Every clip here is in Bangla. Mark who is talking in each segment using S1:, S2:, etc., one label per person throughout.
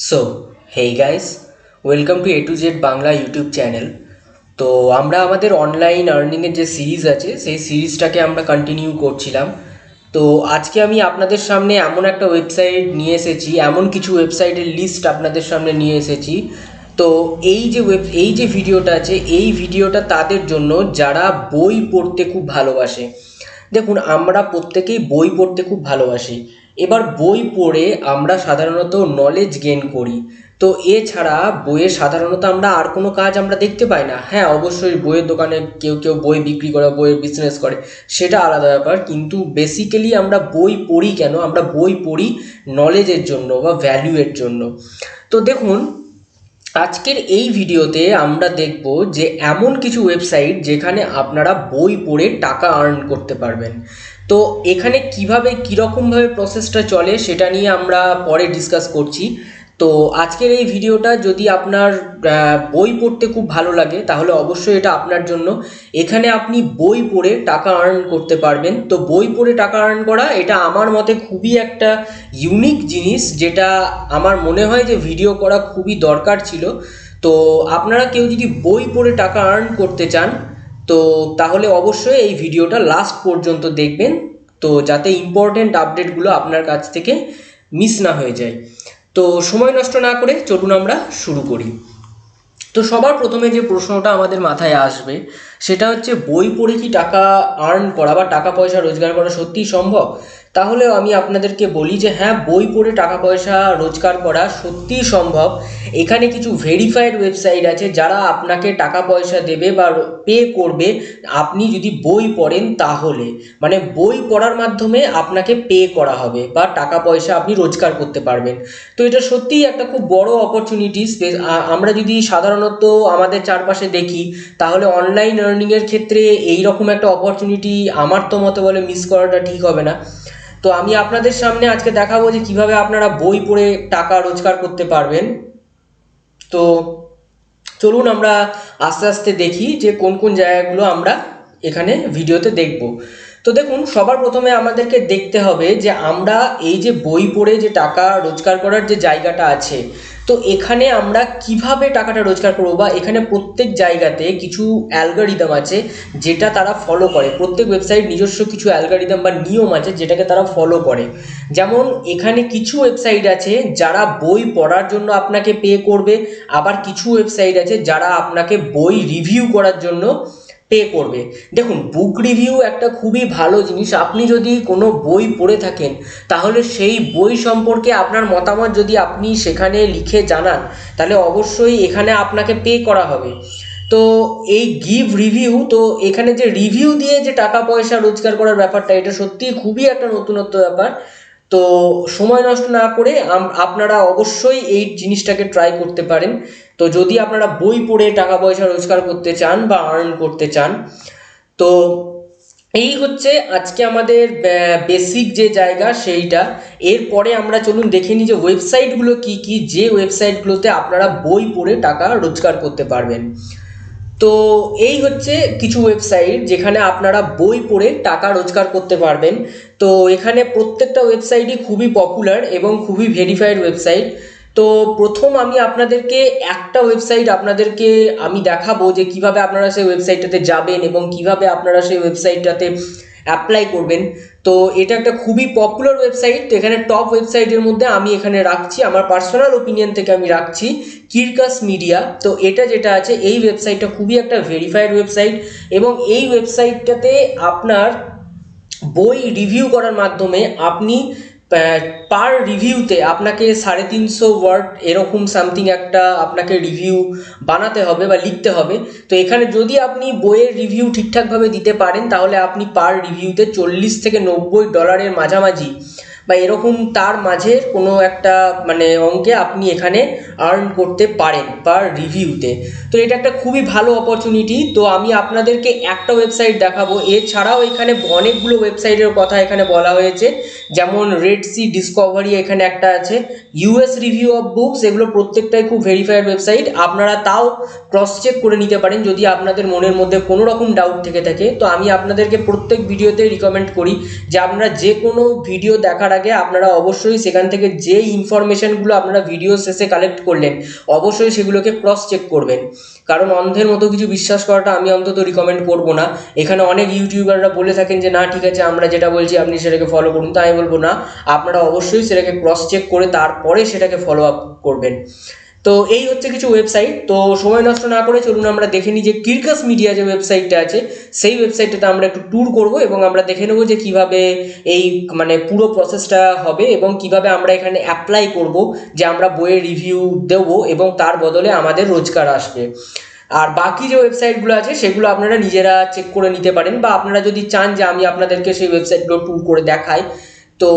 S1: So hey guys, welcome to A to Z Bangla YouTube channel. তো আমরা আমাদের অনলাইন আর্নিংয়ের যে সিরিজ আছে সেই সিরিজটাকে আমরা কন্টিনিউ করছিলাম। তো আজকে আমি আপনাদের সামনে এমন একটা ওয়েবসাইট নিয়ে এসেছি, এমন কিছু ওয়েবসাইটের লিস্ট আপনাদের সামনে নিয়ে এসেছি। তো এই যে ভিডিওটা আছে, এই ভিডিওটা তাদের জন্য যারা বই পড়তে খুব ভালোবাসে। দেখুন, আমরা প্রত্যেকেই বই পড়তে খুব ভালোবাসি। এবার বই পড়ে আমরা সাধারণত নলেজ গেইন করি। তো এছাড়া বইয়ে সাধারণত আমরা আর কোনো কাজ আমরা দেখতে পাই না। হ্যাঁ, অবশ্যই বইয়ের দোকানে কেউ কেউ বই বিক্রি করে, বইয়ের বিজনেস করে, সেটা আলাদা ব্যাপার। কিন্তু বেসিক্যালি আমরা বই পড়ি কেন? আমরা বই পড়ি নলেজের জন্য বা ভ্যালুয়ের জন্য। তো দেখুন, আজকের এই ভিডিওতে আমরা দেখব যে এমন কিছু ওয়েবসাইট যেখানে আপনারা বই পড়ে টাকা আর্ন করতে পারবেন। তো এখানে কিভাবে কীরকমভাবে প্রসেসটা চলে সেটা নিয়ে আমরা পরে ডিসকাস করছি। তো আজকের এই ভিডিওটা যদি আপনার বই পড়তে খুব ভালো লাগে তাহলে অবশ্যই এটা আপনার জন্য। এখানে আপনি বই পড়ে টাকা আর্ন করতে পারবেন। তো বই পড়ে টাকা আর্ন করা এটা আমার মতে খুবই একটা ইউনিক জিনিস, যেটা আমার মনে হয় যে ভিডিও করা খুবই দরকার ছিল। তো আপনারা কেউ যদি বই পড়ে টাকা আর্ন করতে চান তো তাহলে অবশ্যই এই ভিডিওটা লাস্ট পর্যন্ত দেখবেন, তো যাতে ইম্পর্টেন্ট আপডেটগুলো আপনার কাছ থেকে মিস না হয়ে যায়। তো সময় নষ্ট না করে চলুন আমরা শুরু করি। তো সবার প্রথমে যে প্রশ্নটা আমাদের মাথায় আসবে সেটা হচ্ছে, বই পড়ে কি টাকা আর্ন করা বা টাকা পয়সা রোজগার করা সত্যিই সম্ভব? তাহলেও আমি আপনাদেরকে বলি যে হ্যাঁ, বই পড়ে টাকা পয়সা রোজগার করা সত্যিই সম্ভব। এখানে কিছু ভেরিফাইড ওয়েবসাইট আছে যারা আপনাকে টাকা পয়সা দেবে বা পে করবে আপনি যদি বই পড়েন। তাহলে মানে বই পড়ার মাধ্যমে আপনাকে পে করা হবে বা টাকা পয়সা আপনি রোজগার করতে পারবেন। তো এটা সত্যিই একটা খুব বড় অপরচুনিটিস। আমরা যদি সাধারণত আমাদের চারপাশে দেখি তাহলে অনলাইন আর্নিংয়ের ক্ষেত্রে এই রকম একটা অপরচুনিটি আমার তো মতে বলে মিস করাটা ঠিক হবে না। তো আমি আপনাদের সামনে আজকে দেখাবো যে কিভাবে আপনারা বই পড়ে টাকা রোজগার করতে পারবেন। তো চলুন আমরা আস্তে আস্তে দেখি যে কোন কোন জায়গাগুলো আমরা এখানে ভিডিওতে দেখব। তো দেখুন, সবার প্রথমে আমাদেরকে দেখতে হবে যে আমরা এই যে বই পড়ে যে টাকা রোজগার করার যে জায়গাটা আছে, তো এখানে আমরা কিভাবে টাকাটা রোজগার করবো, বা এখানে প্রত্যেক জায়গাতে কিছু অ্যালগরিদম আছে যেটা তারা ফলো করে। প্রত্যেক ওয়েবসাইট নিজস্ব কিছু অ্যালগরিদম বা নিয়ম আছে যেটাকে তারা ফলো করে। যেমন এখানে কিছু ওয়েবসাইট আছে যারা বই পড়ার জন্য আপনাকে পে করবে, আবার কিছু ওয়েবসাইট আছে যারা আপনাকে বই রিভিউ করার জন্য পে করবে। দেখুন, বুক রিভিউ একটা খুবই ভালো জিনিস। আপনি যদি কোনো বই পড়ে থাকেন তাহলে সেই বই সম্পর্কে আপনার মতামত যদি আপনি সেখানে লিখে জানান তাহলে অবশ্যই এখানে আপনাকে পে করা হবে। তো এই গিভ রিভিউ, তো এখানে যে রিভিউ দিয়ে যে টাকা পয়সা রোজগার করার ব্যাপারটা, এটা সত্যিই খুবই একটা নতুনত্ব ব্যাপার। তো সময় নষ্ট না করে আপনারা অবশ্যই এই জিনিসটাকে ট্রাই করতে পারেন। তো যদি আপনারা বই পড়ে টাকা পয়সা রোজগার করতে চান বা আর্ন করতে চান, তো এই হচ্ছে আজকে আমাদের বেসিক যে জায়গা সেইটা। এরপরে আমরা চলুন দেখে নিই যে ওয়েবসাইটগুলো কি কি, যে ওয়েবসাইটগুলোতে আপনারা বই পড়ে টাকা রোজগার করতে পারবেন। তো এই হচ্ছে কিছু ওয়েবসাইট যেখানে আপনারা বই পড়ে টাকা রোজগার করতে পারবেন। তো এখানে প্রত্যেকটা ওয়েবসাইটই খুবই পপুলার এবং খুবই ভেরিফাইড ওয়েবসাইট। তো প্রথম আমি আপনাদেরকে একটা ওয়েবসাইট আপনাদেরকে আমি দেখাবো যে কিভাবে আপনারা সেই ওয়েবসাইটটাতে যাবেন এবং কিভাবে আপনারা সেই ওয়েবসাইটটাতে অ্যাপ্লাই করবেন। তো এটা একটা খুবই পপুলার ওয়েবসাইট। তো এখানে টপ ওয়েবসাইটের মধ্যে আমি এখানে রাখছি, আমার পার্সোনাল ওপিনিয়ন থেকে আমি রাখছি কিরকাস মিডিয়া। তো এটা যেটা আছে, এই ওয়েবসাইটটা খুবই একটা ভেরিফাইড ওয়েবসাইট এবং এই ওয়েবসাইটটাতে আপনার বই রিভিউ করার মাধ্যমে আপনি পার রিভিউতে আপনাকে 350 ওয়ার্ড এরকম সামথিং একটা আপনাকে রিভিউ বানাতে হবে বা লিখতে হবে। তো এখানে যদি আপনি বইয়ের রিভিউ ঠিকঠাকভাবে দিতে পারেন তাহলে আপনি পার রিভিউতে $40 থেকে $90 মাঝামাঝি বা এরকম তার মাঝের কোনো একটা মানে অঙ্কে আপনি এখানে আর্ন করতে পারেন পার রিভিউতে। তো এটা একটা খুবই ভালো অপরচুনিটি। তো আমি আপনাদেরকে একটা ওয়েবসাইট দেখাবো, এছাড়াও এখানে অনেকগুলো ওয়েবসাইটের কথা এখানে বলা হয়েছে, যেমন রেড সি ডিসকভারি এখানে একটা আছে, ইউএস রিভিউ অফ বুকস, এগুলো প্রত্যেকটাই খুব ভেরিফাইড ওয়েবসাইট। আপনারা তাও ক্রস চেক করে নিতে পারেন যদি আপনাদের মনের মধ্যে কোনো রকম ডাউট থেকে থাকে। তো আমি আপনাদেরকে প্রত্যেক ভিডিওতে রিকমেন্ড করি যে আপনারা যে কোনো ভিডিও দেখার আগে আপনারা অবশ্যই সেখান থেকে যে ইনফরমেশনগুলো আপনারা ভিডিও শেষে কালেক্ট করলেন অবশ্যই সেগুলোকে ক্রস চেক করবেন, কারণ অন্ধের মতো কিছু বিশ্বাস করাটা আমি অন্তত রিকমেন্ড করবো না। এখানে অনেক ইউটিউবাররা বলে থাকেন যে না ঠিক আছে আমরা যেটা বলছি আপনি সেটাকে ফলো করুন, তো আমি বলবো না, আপনারা অবশ্যই সেটাকে ক্রস চেক করে তারপরে সেটাকে ফলো আপ করবেন। তো এই হচ্ছে কিছু ওয়েবসাইট। তো সময় নষ্ট না করে চলুন আমরা দেখে নিই যে কিরকাস মিডিয়া যে ওয়েবসাইটটা আছে সেই ওয়েবসাইটটাতে আমরা একটু ট্যুর করব এবং আমরা দেখে নেবো যে কিভাবে এই মানে পুরো প্রসেসটা হবে এবং কিভাবে আমরা এখানে অ্যাপ্লাই করব যে আমরা বইয়ের রিভিউ দেবো এবং তার বদলে আমাদের রোজগার আসবে। আর বাকি যে ওয়েবসাইটগুলো আছে সেগুলো আপনারা নিজেরা চেক করে নিতে পারেন, বা আপনারা যদি চান যে আমি আপনাদেরকে সেই ওয়েবসাইটগুলো ট্যুর করে দেখাই তো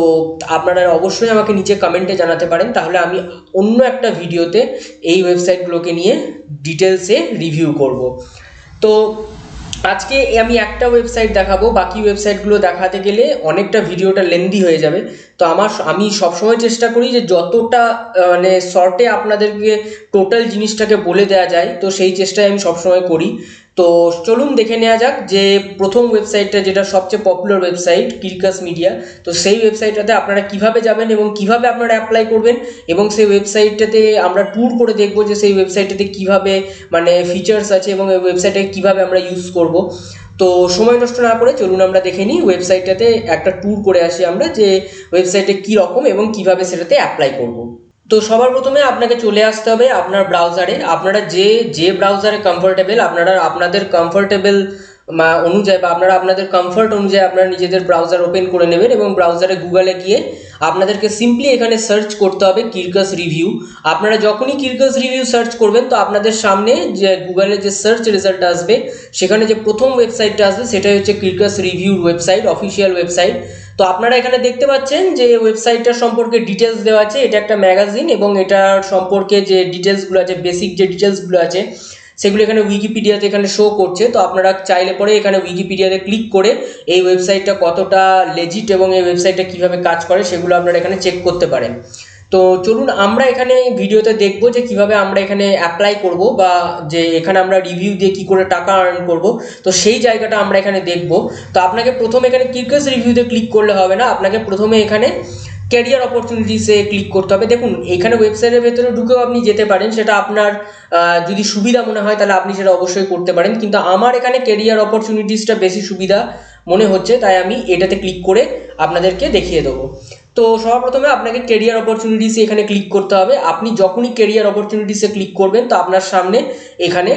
S1: আপনারা অবশ্যই আমাকে নিচে কমেন্টে জানাতে পারেন, তাহলে আমি অন্য একটা ভিডিওতে এই ওয়েবসাইটগুলোকে নিয়ে ডিটেলসে রিভিউ করব। তো আজকে আমি একটা ওয়েবসাইট দেখাবো, বাকি ওয়েবসাইটগুলো দেখাতে গেলে অনেকটা ভিডিওটা লেন্দি হয়ে যাবে। তো আমি সবসময় চেষ্টা করি যে যতটা মানে শর্টে আপনাদেরকে টোটাল জিনিসটাকে বলে দেওয়া যায়, তো সেই চেষ্টাই আমি সবসময় করি। তো চলুন দেখে নেওয়া যাক যে প্রথম ওয়েবসাইটটা যেটা সবচেয়ে পপুলার ওয়েবসাইট কিরকাস মিডিয়া, তো সেই ওয়েবসাইটটাতে আপনারা কিভাবে যাবেন এবং কিভাবে আপনারা অ্যাপ্লাই করবেন এবং সেই ওয়েবসাইটটাতে আমরা ট্যুর করে দেখবো যে সেই ওয়েবসাইটটাতে কিভাবে মানে ফিচার্স আছে এবং এই ওয়েবসাইটে কিভাবে আমরা ইউজ করব। তো সময় নষ্ট না করে চলুন আমরা দেখে নিই ওয়েবসাইটটাতে একটা ট্যুর করে আসি আমরা যে ওয়েবসাইটে কী রকম এবং কিভাবে সেটাতে অ্যাপ্লাই করব। তো সবার প্রথমে আপনাকে চলে আসতে হবে আপনার ব্রাউজারে, আপনারা যে যে ব্রাউজারে কমফোর্টেবল আপনারা আপনাদের কমফোর্টেবল অনুযায়ী বা আপনারা আপনাদের কমফর্ট অনুযায়ী আপনারা নিজেদের ব্রাউজার ওপেন করে নেবেন এবং ব্রাউজারে গুগলে গিয়ে আপনাদেরকে সিম্পলি এখানে সার্চ করতে হবে কিরকাস রিভিউ। আপনারা যখনই কিরকাস রিভিউ সার্চ করবেন তো আপনাদের সামনে যে গুগলে যে সার্চ রেজাল্ট আসবে সেখানে যে প্রথম ওয়েবসাইটটা আসবে সেটাই হচ্ছে কিরকাস রিভিউর ওয়েবসাইট, অফিসিয়াল ওয়েবসাইট। তো আপনারা এখানে দেখতে পাচ্ছেন যে ওয়েবসাইটটার সম্পর্কে ডিটেলস দেওয়া আছে, এটা একটা ম্যাগাজিন এবং এটার সম্পর্কে যে ডিটেলসগুলো আছে বেসিক যে ডিটেলসগুলো আছে সেগুলো এখানে উইকিপিডিয়াতে এখানে শো করছে। তো আপনারা চাইলে পরে এখানে উইকিপিডিয়াতে ক্লিক করে এই ওয়েবসাইটটা কতটা লেজিট এবং এই ওয়েবসাইটটা কীভাবে কাজ করে সেগুলো আপনারা এখানে চেক করতে পারেন। তো চলুন আমরা এখানে ভিডিওতে দেখবো যে কিভাবে আমরা এখানে অ্যাপ্লাই করব বা যে এখানে আমরা রিভিউ দিয়ে কি করে টাকা আর্ন করব, তো সেই জায়গাটা আমরা এখানে দেখব। তো আপনাকে প্রথমে এখানে কিরকাস রিভিউতে ক্লিক করলে হবে না, আপনাকে প্রথমে এখানে ক্যারিয়ার অপরচুনিটিসে ক্লিক করতে হবে। দেখুন এখানে ওয়েবসাইটের ভেতরে ঢুকেও আপনি যেতে পারেন, সেটা আপনার যদি সুবিধা মনে হয় তাহলে আপনি সেটা অবশ্যই করতে পারেন, কিন্তু আমার এখানে ক্যারিয়ার অপরচুনিটিসটা বেশি সুবিধা মনে হচ্ছে তাই আমি এটাতে ক্লিক করে আপনাদেরকে দেখিয়ে দেবো। তো সবার প্রথমে আপনাকে ক্যারিয়ার অপরচুনিটিসে এখানে ক্লিক করতে হবে। আপনি যখনই ক্যারিয়ার অপরচুনিটিসে ক্লিক করবেন তো আপনার সামনে এখানে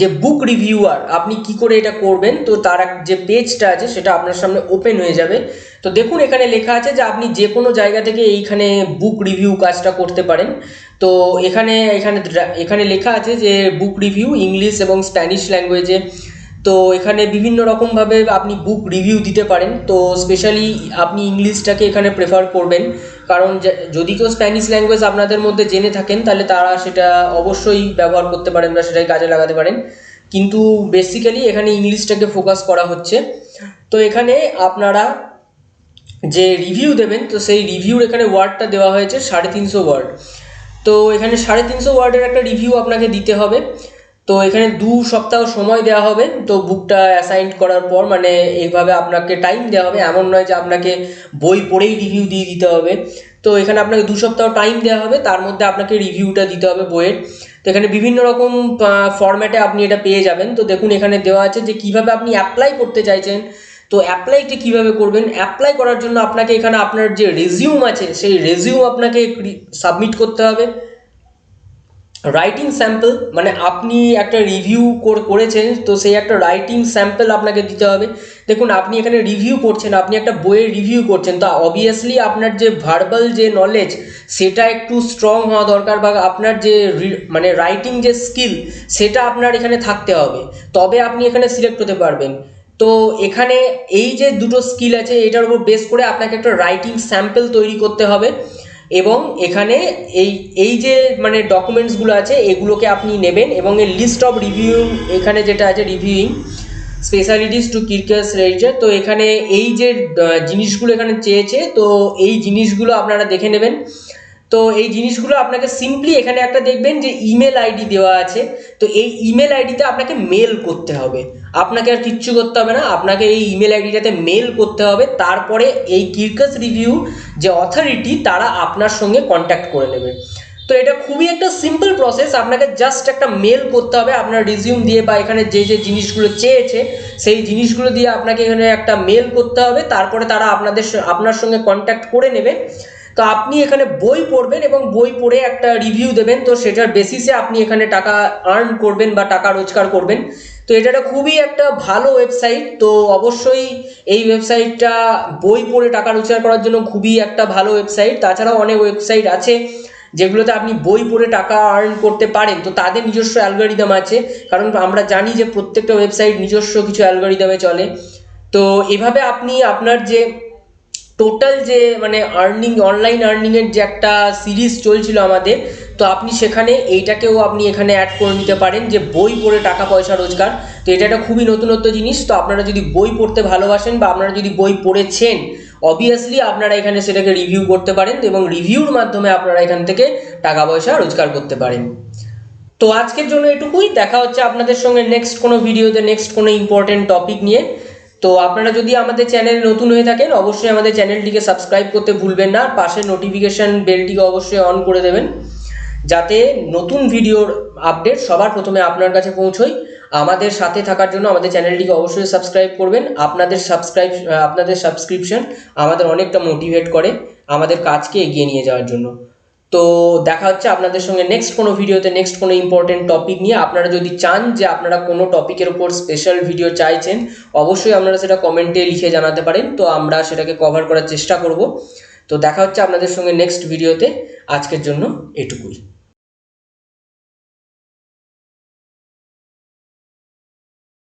S1: যে বুক রিভিউয়ার আপনি কি করে এটা করবেন তো তার যে পেজটা আছে সেটা আপনার সামনে ওপেন হয়ে যাবে। তো দেখুন এখানে লেখা আছে যে আপনি যে কোনো জায়গা থেকে এইখানে বুক রিভিউ কাজটা করতে পারেন। তো এখানে এখানে এখানে লেখা আছে যে বুক রিভিউ ইংলিশ এবং স্প্যানিশ ল্যাঙ্গুয়েজে। তো এখানে বিভিন্ন রকমভাবে আপনি বুক রিভিউ দিতে পারেন। তো স্পেশালি আপনি ইংলিশটাকে এখানে প্রেফার করবেন, কারণ যদি কেউ স্প্যানিশ ল্যাঙ্গুয়েজ আপনাদের মধ্যে জেনে থাকেন তাহলে তারা সেটা অবশ্যই ব্যবহার করতে পারেন বা সেটাই কাজে লাগাতে পারেন, কিন্তু বেসিক্যালি এখানে ইংলিশটাকে ফোকাস করা হচ্ছে। তো এখানে আপনারা যে রিভিউ দেবেন তো সেই রিভিউর এখানে ওয়ার্ডটা দেওয়া হয়েছে 350 ওয়ার্ড। তো এখানে 350 ওয়ার্ডের একটা রিভিউ আপনাকে দিতে হবে। তো এখানে 2 সপ্তাহ সময় দেওয়া হবে তো বুকটা অ্যাসাইন করার পর, মানে এইভাবে আপনাকে টাইম দেওয়া হবে, এমন নয় যে আপনাকে বই পড়েই রিভিউ দিয়ে দিতে হবে। তো এখানে আপনাকে 2 সপ্তাহ টাইম দেওয়া হবে, তার মধ্যে আপনাকে রিভিউটা দিতে হবে বইয়ের। তো এখানে বিভিন্ন রকম ফরম্যাটে আপনি এটা পেয়ে যাবেন। তো দেখুন এখানে দেওয়া আছে যে কিভাবে আপনি অ্যাপ্লাই করতে চাইছেন। তো অ্যাপ্লাইটি কীভাবে করবেন, অ্যাপ্লাই করার জন্য আপনাকে এখানে আপনার যে রেজিউম আছে সেই রেজিউম আপনাকে সাবমিট করতে হবে। রাইটিং স্যাম্পল মানে আপনি একটা রিভিউ করেছেন তো সেই একটা রাইটিং স্যাম্পল আপনাকে দিতে হবে। দেখুন আপনি এখানে রিভিউ করছেন, আপনি একটা বইয়ের রিভিউ করছেন, তো অবভিয়াসলি আপনার যে ভার্বাল যে নলেজ সেটা একটু স্ট্রং হওয়া দরকার, বা আপনার যে মানে রাইটিং যে স্কিল সেটা আপনার এখানে থাকতে হবে, তবে আপনি এখানে সিলেক্ট হতে পারবেন। তো এখানে এই যে দুটো স্কিল আছে এটার উপর বেস করে আপনাকে একটা রাইটিং স্যাম্পল তৈরি করতে হবে এবং এখানে এই যে মানে ডকুমেন্টসগুলো আছে এগুলোকে আপনি নেবেন এবং এই লিস্ট অফ রিভিউ এখানে যেটা আছে রিভিউইং, স্পেশালিটিস টু কিরকাস রেঞ্জার। তো এখানে এই যে জিনিসগুলো এখানে চেয়েছে, তো এই জিনিসগুলো আপনারা দেখে নেবেন। তো এই জিনিসগুলো আপনাকে সিম্পলি এখানে একটা দেখবেন যে ইমেল আইডি দেওয়া আছে, তো এই ইমেল আইডিতে আপনাকে মেল করতে হবে, আপনাকে আর কিচ্ছু করতে হবে না, আপনাকে এই ইমেল আইডিটাতে মেল করতে হবে। তারপরে এই কিরকাস রিভিউ যে অথরিটি তারা আপনার সঙ্গে কন্ট্যাক্ট করে নেবে। তো এটা খুবই একটা সিম্পল প্রসেস, আপনাকে জাস্ট একটা মেল করতে হবে আপনার রিজিউম দিয়ে, বা এখানে যে যে জিনিসগুলো চেয়েছে সেই জিনিসগুলো দিয়ে আপনাকে এখানে একটা মেল করতে হবে। তারপরে তারা আপনার সঙ্গে কন্ট্যাক্ট করে নেবে। তো আপনি এখানে বই পড়বেন এবং বই পড়ে একটা রিভিউ দেবেন, তো সেটার বেসিসে আপনি এখানে টাকা আর্ন করবেন বা টাকা রোজগার করবেন। তো এটা খুবই একটা ভালো ওয়েবসাইট। তো অবশ্যই এই ওয়েবসাইটটা বই পড়ে টাকা রোজগার করার জন্য খুবই একটা ভালো ওয়েবসাইট। তাছাড়াও অনেক ওয়েবসাইট আছে যেগুলোতে আপনি বই পড়ে টাকা আর্ন করতে পারেন, তো তাদের নিজস্ব অ্যালগরিদম আছে, কারণ আমরা জানি যে প্রত্যেকটা ওয়েবসাইট নিজস্ব কিছু অ্যালগরিদমে চলে। তো এভাবে আপনি আপনার যে টোটাল যে মানে আর্নিং, অনলাইন আর্নিংয়ের যে একটা সিরিজ চলছিল আমাদের, তো আপনি সেখানে এইটাকেও আপনি এখানে অ্যাড করে নিতে পারেন যে বই পড়ে টাকা পয়সা রোজগার। তো এটা একটা খুবই নতুনত্ব জিনিস। তো আপনারা যদি বই পড়তে ভালোবাসেন বা আপনারা যদি বই পড়েছেন, অবভিয়াসলি আপনারা এখানে সেটাকে রিভিউ করতে পারেন এবং রিভিউর মাধ্যমে আপনারা এখান থেকে টাকা পয়সা রোজগার করতে পারেন। তো আজকের জন্য এটুকুই, দেখা হচ্ছে আপনাদের সঙ্গে নেক্সট কোনো ভিডিওতে, নেক্সট কোনো ইম্পর্টেন্ট টপিক নিয়ে। তো আপনারা যদি আমাদের চ্যানেলে নতুন হয়ে থাকেন, অবশ্যই আমাদের চ্যানেলটিকে সাবস্ক্রাইব করতে ভুলবেন না, পাশে নোটিফিকেশন বেলটিকে অবশ্যই অন করে দেবেন, যাতে নতুন ভিডিওর আপডেট সবার প্রথমে আপনার কাছে পৌঁছয়। আমাদের সাথে থাকার জন্য আমাদের চ্যানেলটিকে অবশ্যই সাবস্ক্রাইব করবেন। আপনাদের সাবস্ক্রিপশন আমাদের অনেকটা মোটিভেট করে আমাদের কাজকে এগিয়ে নিয়ে যাওয়ার জন্য। তো দেখা হচ্ছে আপনাদের সঙ্গে নেক্সট কোনো ভিডিওতে, নেক্সট কোনো ইম্পর্টেন্ট টপিক নিয়ে। আপনারা যদি চান যে আপনারা কোনো টপিকের উপর স্পেশাল ভিডিও চাইছেন, অবশ্যই আপনারা সেটা কমেন্টে লিখে জানাতে পারেন, তো আমরা সেটাকে কভার করার চেষ্টা করব। তো দেখা হচ্ছে আপনাদের সঙ্গে নেক্সট ভিডিওতে। আজকের জন্য এটুকুই।